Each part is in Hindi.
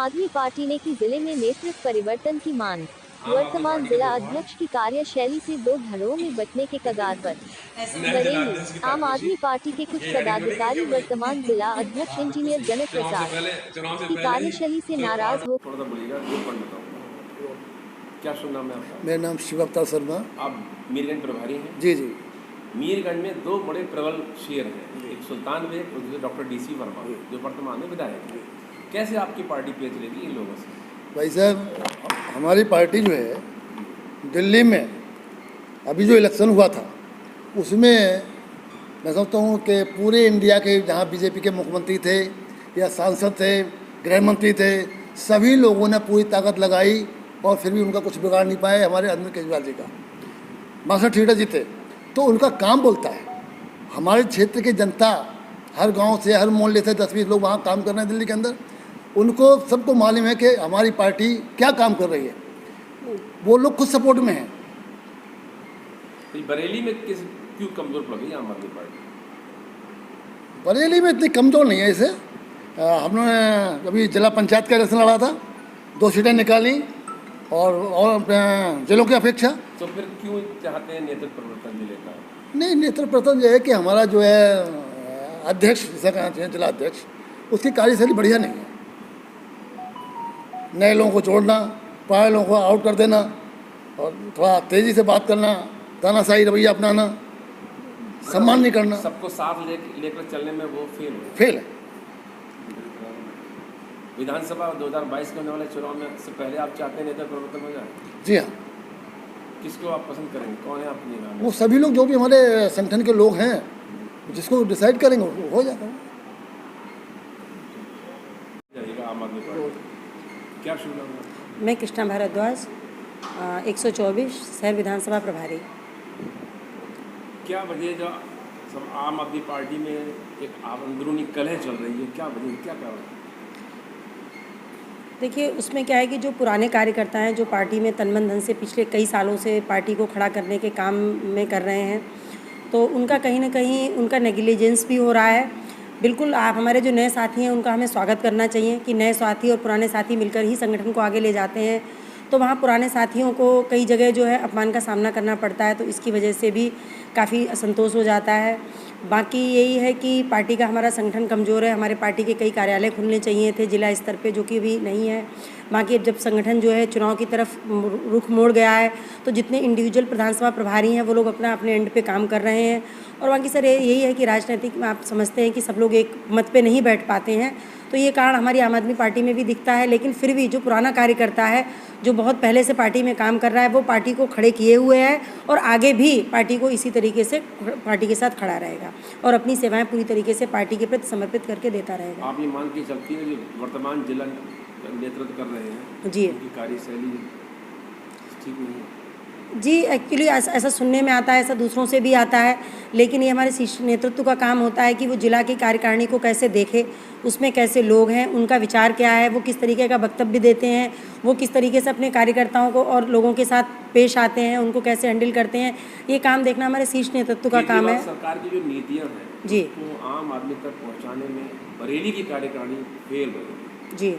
आदमी पार्टी ने की जिले में नेतृत्व परिवर्तन की मांग। वर्तमान जिला अध्यक्ष की कार्यशैली से दो धड़ों में बंटने के कगार पर। बरेली, आम आदमी पार्टी के कुछ पदाधिकारी वर्तमान जिला अध्यक्ष इंजीनियर जनक प्रसाद की कार्यशैली से नाराज हो। क्या शुभ नाम है आपका? मेरा नाम शिव अवतार शर्मा। आप मीरगंज प्रभारी हैं? जी जी। मीरगंज में दो बड़े प्रबल शेर हैं, एक सुल्तान बेग और दूसरे डॉक्टर DC वर्मा, जो वर्तमान में विधायक हैं। कैसे आपकी पार्टी पेश लेगी इन लोगों से? भाई साहब, हमारी पार्टी जो है दिल्ली में अभी जो इलेक्शन हुआ था उसमें मैं समझता हूँ कि पूरे इंडिया के जहाँ बीजेपी के मुख्यमंत्री थे या सांसद थे, गृह मंत्री थे, सभी लोगों ने पूरी ताकत लगाई और फिर भी उनका कुछ बिगाड़ नहीं पाए। हमारे अरविंद केजरीवाल जी का 62 सीटें जीते, तो उनका काम बोलता है। हमारे क्षेत्र की जनता हर गांव से, हर मोहल्ले से 10-20 लोग वहाँ काम कर रहे हैं दिल्ली के अंदर। उनको सबको मालूम है कि हमारी पार्टी क्या काम कर रही है, वो लोग खुद सपोर्ट में हैं। तो बरेली में क्यों कमजोर पड़ गई आम आदमी पार्टी? बरेली में इतनी कमज़ोर नहीं है इसे। हमने अभी जिला पंचायत का इलेक्शन लड़ा था, 2 सीटें निकाली और जिलों की अपेक्षा। तो फिर क्यों चाहते हैं नेतृत्व परिवर्तन जिले का? नहीं, नेतृत्व परिवर्तन जो है कि हमारा जो है अध्यक्ष, जिसे कहते हैं जिला अध्यक्ष, उसकी कार्यशैली बढ़िया नहीं है। नए लोगों को जोड़ना, पुराने लोगों को आउट कर देना और थोड़ा तेज़ी से बात करना, तानाशाही रवैया अपनाना, सम्मान नहीं करना। सबको साथ लेकर चलने में वो फेल है। विधानसभा 2022 के होने वाले चुनाव में से पहले आप चाहते हैं नेतृत्व परिवर्तन हो जाए? जी हाँ। किसको आप पसंद करेंगे? कौन है आपकी निगाह में? वो सभी लोग जो भी हमारे संगठन के लोग हैं, जिसको डिसाइड करेंगे वो हो जाएगा। आम आदमी पार्टी क्या शुभ नाम है? मैं कृष्णा भारद्वाज, 124 शहर विधानसभा प्रभारी। क्या वजह जो सब आम आदमी पार्टी में एक अंदरूनी कलह चल रही है, क्या वजह, क्या कारण है? देखिए, उसमें क्या है कि जो पुराने कार्यकर्ता हैं, जो पार्टी में तन मन धन से पिछले कई सालों से पार्टी को खड़ा करने के काम में कर रहे हैं, तो उनका कहीं ना कहीं उनका नेग्लिजेंस भी हो रहा है। बिल्कुल, आप हमारे जो नए साथी हैं उनका हमें स्वागत करना चाहिए कि नए साथी और पुराने साथी मिलकर ही संगठन को आगे ले जाते हैं। तो वहाँ पुराने साथियों को कई जगह जो है अपमान का सामना करना पड़ता है, तो इसकी वजह से भी काफ़ी असंतोष हो जाता है। बाकी यही है कि पार्टी का हमारा संगठन कमज़ोर है। हमारे पार्टी के कई कार्यालय खुलने चाहिए थे जिला स्तर पे, जो कि अभी नहीं है। बाकी अब जब संगठन जो है चुनाव की तरफ रुख मोड़ गया है, तो जितने इंडिविजुअल प्रधानसभा प्रभारी हैं वो लोग अपने एंड पे काम कर रहे हैं। और बाकी सर यही है कि राजनीतिक में आप समझते हैं कि सब लोग एक मत पे नहीं बैठ पाते हैं, तो ये कारण हमारी आम आदमी पार्टी में भी दिखता है। लेकिन फिर भी जो पुराना कार्यकर्ता है, जो बहुत पहले से पार्टी में काम कर रहा है, वो पार्टी को खड़े किए हुए है और आगे भी पार्टी को इसी तरीके से पार्टी के साथ खड़ा रहेगा और अपनी सेवाएं पूरी तरीके से पार्टी के प्रति समर्पित करके देता रहेगा। आप ये मान के चलती है जो वर्तमान जिला नेतृत्व कर रहे हैं जी, उनकी कार्यशैली ठीक नहीं है? जी, एक्चुअली ऐसा सुनने में आता है, ऐसा दूसरों से भी आता है, लेकिन ये हमारे शीर्ष नेतृत्व का काम होता है कि वो जिला की कार्यकारिणी को कैसे देखे, उसमें कैसे लोग हैं, उनका विचार क्या है, वो किस तरीके का वक्तव्य देते हैं, वो किस तरीके से अपने कार्यकर्ताओं को और लोगों के साथ पेश आते हैं, उनको कैसे हैंडल करते हैं, ये काम देखना हमारे शीर्ष नेतृत्व का काम है। सरकार की जो नीतियाँ हैं जी, वो आम आदमी तक पहुँचाने में बरेली की कार्यकारिणी फेल हो गई। जी,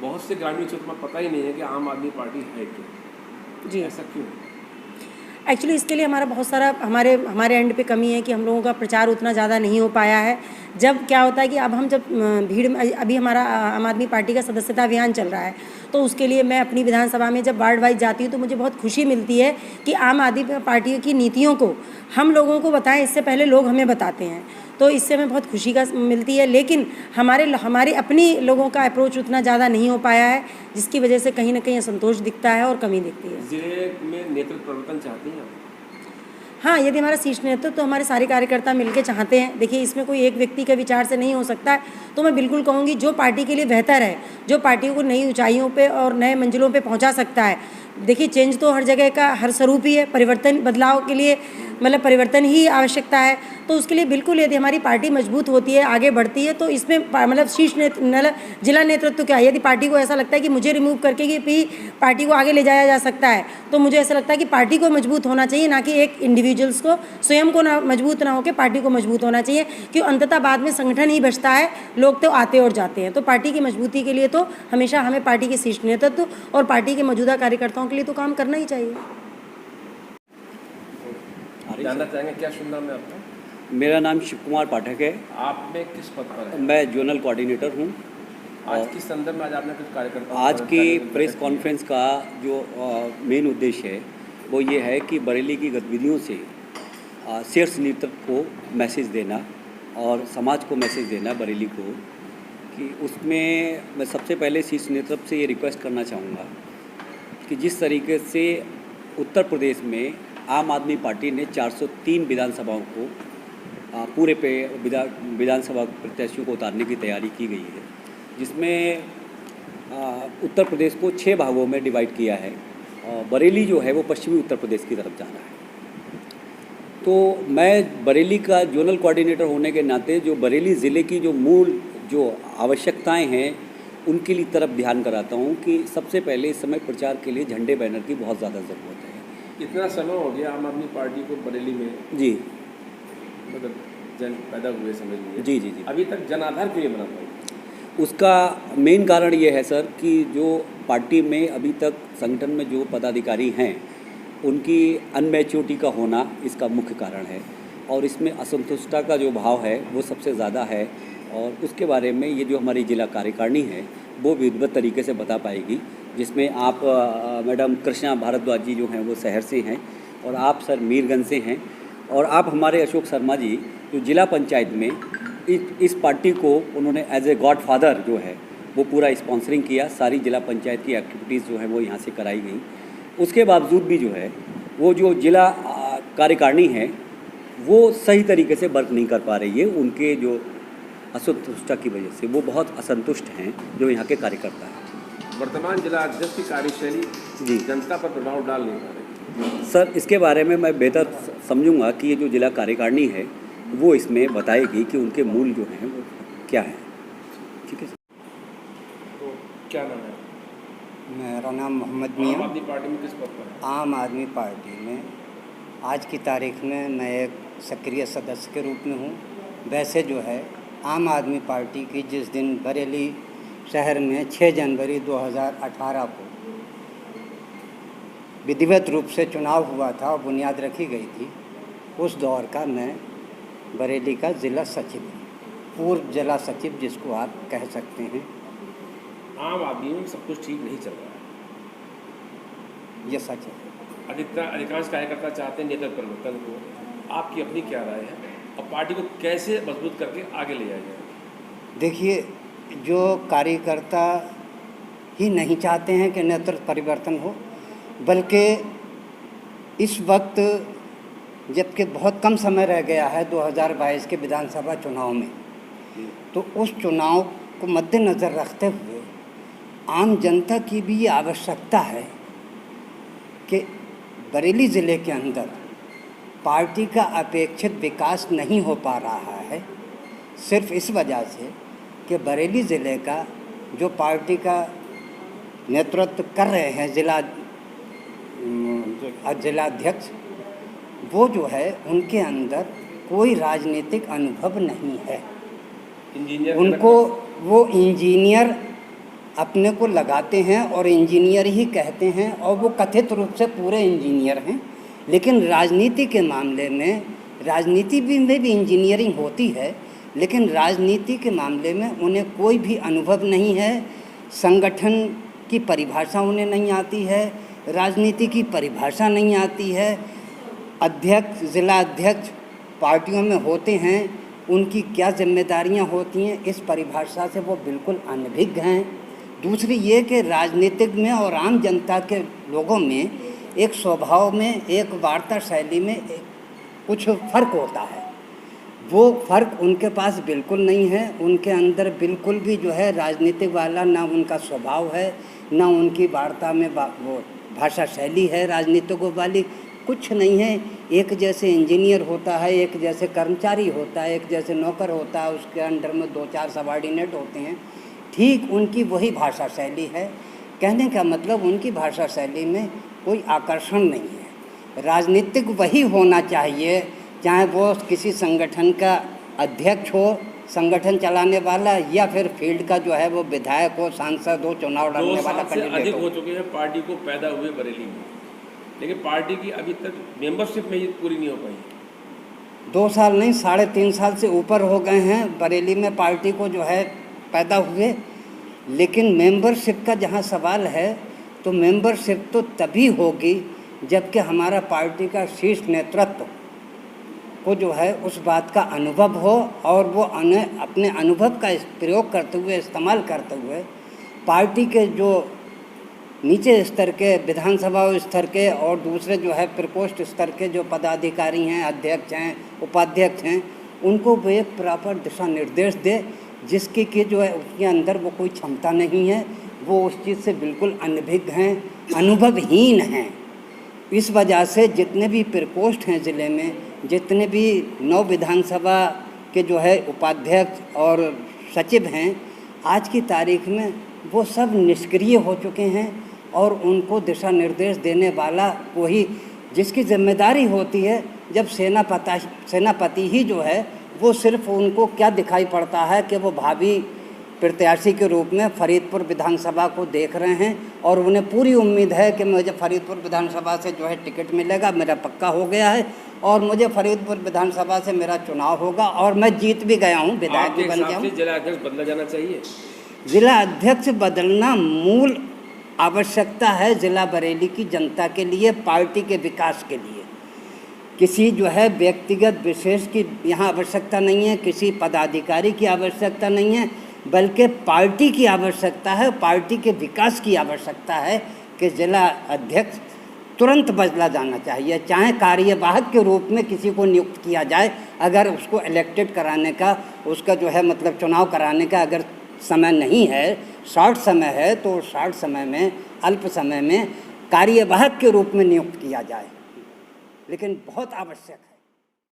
बहुत से ग्रामीण क्षेत्र में पता ही नहीं है कि आम आदमी पार्टी है क्या। जी, ऐसा क्यों? एक्चुअली इसके लिए हमारा बहुत सारा हमारे एंड पे कमी है कि हम लोगों का प्रचार उतना ज़्यादा नहीं हो पाया है। जब क्या होता है कि अब हम जब भीड़ में, अभी हमारा आम आदमी पार्टी का सदस्यता अभियान चल रहा है, तो उसके लिए मैं अपनी विधानसभा में जब वार्ड वाइज जाती हूँ तो मुझे बहुत खुशी मिलती है कि आम आदमी पार्टी की नीतियों को हम लोगों को बताएं, इससे पहले लोग हमें बताते हैं, तो इससे हमें बहुत खुशी का मिलती है। लेकिन हमारे अपनी लोगों का अप्रोच उतना ज़्यादा नहीं हो पाया है, जिसकी वजह से कहीं ना कहीं असंतोष दिखता है और कमी दिखती है। जिले में नेतृत्व परिवर्तन चाहती हैं? हाँ, यदि हमारा शीर्ष नेतृत्व तो हमारे सारे कार्यकर्ता मिलकर चाहते हैं। देखिए, इसमें कोई एक व्यक्ति के विचार से नहीं हो सकता है, तो मैं बिल्कुल कहूँगी जो पार्टी के लिए बेहतर है, जो पार्टी को नई ऊंचाइयों पे और नए मंजिलों पे पहुँचा सकता है। देखिए, चेंज तो हर जगह का हर स्वरूप ही है, परिवर्तन बदलाव के लिए मतलब परिवर्तन ही आवश्यकता है। तो उसके लिए बिल्कुल यदि हमारी पार्टी मजबूत होती है, आगे बढ़ती है, तो इसमें मतलब मतलब जिला नेतृत्व क्या, यदि पार्टी को ऐसा लगता है कि मुझे रिमूव करके कि भी पार्टी को आगे ले जाया जा सकता है, तो मुझे ऐसा लगता है कि पार्टी को मजबूत होना चाहिए, ना कि एक इंडिविजुअल्स को स्वयं को ना मजबूत ना होकर पार्टी को मजबूत होना चाहिए, क्योंकि अंततः बाद में संगठन ही बचता है, लोग तो आते और जाते हैं। तो पार्टी की मजबूती के लिए तो हमेशा हमें पार्टी के शीर्ष नेतृत्व और पार्टी के मौजूदा कार्यकर्ताओं के लिए तो काम करना ही चाहिए। जानना चाहेंगे क्या शुभ नाम है आपका? मेरा नाम शिव कुमार पाठक है। आप में किस पद पर है? मैं जोनल कोऑर्डिनेटर हूँ। आज किस संदर्भ में आज आपने कुछ कार्यकर्ता आज की प्रेस कॉन्फ्रेंस का जो मेन उद्देश्य है वो ये है कि बरेली की गतिविधियों से शीर्ष नेतृत्व को मैसेज देना और समाज को मैसेज देना बरेली को, कि उसमें मैं सबसे पहले शीर्ष नेतृत्व से ये रिक्वेस्ट करना चाहूँगा कि जिस तरीके से उत्तर प्रदेश में आम आदमी पार्टी ने 403 विधानसभाओं को पूरे पे विधानसभा प्रत्याशियों को उतारने की तैयारी की गई है, जिसमें उत्तर प्रदेश को 6 भागों में डिवाइड किया है और बरेली जो है वो पश्चिमी उत्तर प्रदेश की तरफ जा रहा है। तो मैं बरेली का जोनल कोऑर्डिनेटर होने के नाते जो बरेली ज़िले की जो मूल जो आवश्यकताएं हैं उनके लिए तरफ ध्यान कराता हूं कि सबसे पहले इस समय प्रचार के लिए झंडे बैनर की बहुत ज़्यादा ज़रूरत है। इतना समय हो गया आम आदमी पार्टी को बरेली में जी मतलब जन पैदा हुए समझ लीजिए, जी जी जी अभी तक जनाधार क्यों नहीं बना पाई? उसका मेन कारण ये है सर कि जो पार्टी में अभी तक संगठन में जो पदाधिकारी हैं उनकी अनमैच्योरिटी का होना इसका मुख्य कारण है और इसमें असंतुष्टता का जो भाव है वो सबसे ज़्यादा है। और उसके बारे में ये जो हमारी जिला कार्यकारिणी है वो विधिवत तरीके से बता पाएगी, जिसमें आप मैडम कृष्णा भारद्वाज जी जो हैं वो शहर से हैं और आप सर मीरगंज से हैं और आप हमारे अशोक शर्मा जी जो जिला पंचायत में इस पार्टी को उन्होंने एज ए गॉड फादर जो है वो पूरा स्पॉन्सरिंग किया, सारी जिला पंचायत की एक्टिविटीज़ जो है वो यहाँ से कराई गई। उसके बावजूद भी जो है वो जो जिला कार्यकारिणी है वो सही तरीके से वर्क नहीं कर पा रही है, उनके जो असंतुष्टता की वजह से वो बहुत असंतुष्ट हैं जो यहाँ के कार्यकर्ता हैं। वर्तमान जिला अध्यक्ष की कार्यशैली जी जनता पर प्रभाव डाल नहीं पा रही। सर इसके बारे में मैं बेहतर समझूंगा कि ये जो जिला कार्यकारिणी है वो इसमें बताएगी कि उनके मूल जो हैं वो क्या है। ठीक है सर। तो क्या नाम है? मेरा नाम मोहम्मद आम मियाँ। आदमी पार्टी में किस पद पर है? आम आदमी पार्टी में आज की तारीख में मैं एक सक्रिय सदस्य के रूप में हूँ। वैसे जो है आम आदमी पार्टी की जिस दिन बरेली शहर में 6 जनवरी 2018 को विधिवत रूप से चुनाव हुआ था और बुनियाद रखी गई थी, उस दौर का मैं बरेली का ज़िला सचिव हूँ, पूर्व जिला सचिव जिसको आप कह सकते हैं। आम आदमी में सब कुछ ठीक नहीं चल रहा है, ये सच है। अधिकांश कार्यकर्ता चाहते हैं नेतृत्व परिवर्तन को, आपकी अपनी क्या राय है और पार्टी को कैसे मजबूत करके आगे ले जाया जाए? देखिए, जो कार्यकर्ता ही नहीं चाहते हैं कि नेतृत्व परिवर्तन हो, बल्कि इस वक्त जबकि बहुत कम समय रह गया है 2022 के विधानसभा चुनाव में, तो उस चुनाव को मद्देनज़र रखते हुए आम जनता की भी ये आवश्यकता है कि बरेली ज़िले के अंदर पार्टी का अपेक्षित विकास नहीं हो पा रहा है, सिर्फ इस वजह से कि बरेली ज़िले का जो पार्टी का नेतृत्व कर रहे हैं जिलाध्यक्ष, वो जो है उनके अंदर कोई राजनीतिक अनुभव नहीं है। इंजीनियर उनको वो इंजीनियर अपने को लगाते हैं और इंजीनियर ही कहते हैं और वो कथित रूप से पूरे इंजीनियर हैं, लेकिन राजनीति के मामले में राजनीति में भी इंजीनियरिंग होती है, लेकिन राजनीति के मामले में उन्हें कोई भी अनुभव नहीं है। संगठन की परिभाषा उन्हें नहीं आती है, राजनीति की परिभाषा नहीं आती है। अध्यक्ष, जिला अध्यक्ष पार्टियों में होते हैं, उनकी क्या जिम्मेदारियां होती हैं, इस परिभाषा से वो बिल्कुल अनभिज्ञ हैं। दूसरी ये कि राजनीतिक में और आम जनता के लोगों में एक स्वभाव में, एक वार्ता शैली में कुछ फ़र्क होता है, वो फ़र्क उनके पास बिल्कुल नहीं है। उनके अंदर बिल्कुल भी जो है राजनीतिक वाला ना उनका स्वभाव है, ना उनकी वार्ता में वो भाषा शैली है राजनीतिक वाली, कुछ नहीं है। एक जैसे इंजीनियर होता है, एक जैसे कर्मचारी होता है, एक जैसे नौकर होता है, उसके अंडर में 2-4 सबॉर्डिनेट होते हैं, ठीक उनकी वही भाषा शैली है। कहने का मतलब उनकी भाषा शैली में कोई आकर्षण नहीं है। राजनीतिक वही होना चाहिए, चाहे वो किसी संगठन का अध्यक्ष हो, संगठन चलाने वाला, या फिर फील्ड का जो है वो विधायक हो, सांसद हो, चुनाव लड़ने वाला कैंडिडेट अधिक हो। हो चुके हैं पार्टी को पैदा हुए बरेली में, लेकिन पार्टी की अभी तक मेंबरशिप में ये पूरी नहीं हो पाई। 2 साल नहीं, 3.5 साल से ऊपर हो गए हैं बरेली में पार्टी को जो है पैदा हुए। लेकिन मेंबरशिप का जहां सवाल है, तो मेंबरशिप तो तभी होगी जबकि हमारा पार्टी का शीर्ष नेतृत्व को जो है उस बात का अनुभव हो, और वो अपने अनुभव का प्रयोग करते हुए, इस्तेमाल करते हुए पार्टी के जो नीचे स्तर के, विधानसभा स्तर के और दूसरे जो है प्रकोष्ठ स्तर के जो पदाधिकारी हैं, अध्यक्ष हैं, उपाध्यक्ष हैं, उनको वो एक प्रॉपर दिशा निर्देश दे, जिसकी कि जो है उसके अंदर वो कोई क्षमता नहीं है, वो उस चीज़ से बिल्कुल अनभिज्ञ हैं, अनुभवहीन हैं। इस वजह से जितने भी प्रकोष्ठ हैं ज़िले में, जितने भी 9 विधानसभा के जो है उपाध्यक्ष और सचिव हैं, आज की तारीख में वो सब निष्क्रिय हो चुके हैं, और उनको दिशा निर्देश देने वाला वही, जिसकी जिम्मेदारी होती है, जब सेनापति ही जो है वो सिर्फ उनको क्या दिखाई पड़ता है कि वो भावी प्रत्याशी के रूप में फरीदपुर विधानसभा को देख रहे हैं, और उन्हें पूरी उम्मीद है कि मुझे फरीदपुर विधानसभा से जो है टिकट मिलेगा, मेरा पक्का हो गया है, और मुझे फरीदपुर विधानसभा से मेरा चुनाव होगा, और मैं जीत भी गया हूँ, विधायक भी बन गया हूँ। जिला अध्यक्ष बदला जाना चाहिए। जिला अध्यक्ष बदलना मूल आवश्यकता है जिला बरेली की जनता के लिए, पार्टी के विकास के लिए। किसी जो है व्यक्तिगत विशेष की यहाँ आवश्यकता नहीं है, किसी पदाधिकारी की आवश्यकता नहीं है, बल्कि पार्टी की आवश्यकता है, पार्टी के विकास की आवश्यकता है कि जिला अध्यक्ष तुरंत बदला जाना चाहिए। चाहे कार्यवाहक के रूप में किसी को नियुक्त किया जाए, अगर उसको इलेक्टेड कराने का, उसका जो है मतलब चुनाव कराने का अगर समय नहीं है, शॉर्ट समय है, तो शॉर्ट समय में, अल्प समय में कार्यवाहक के रूप में नियुक्त किया जाए, लेकिन बहुत आवश्यक है।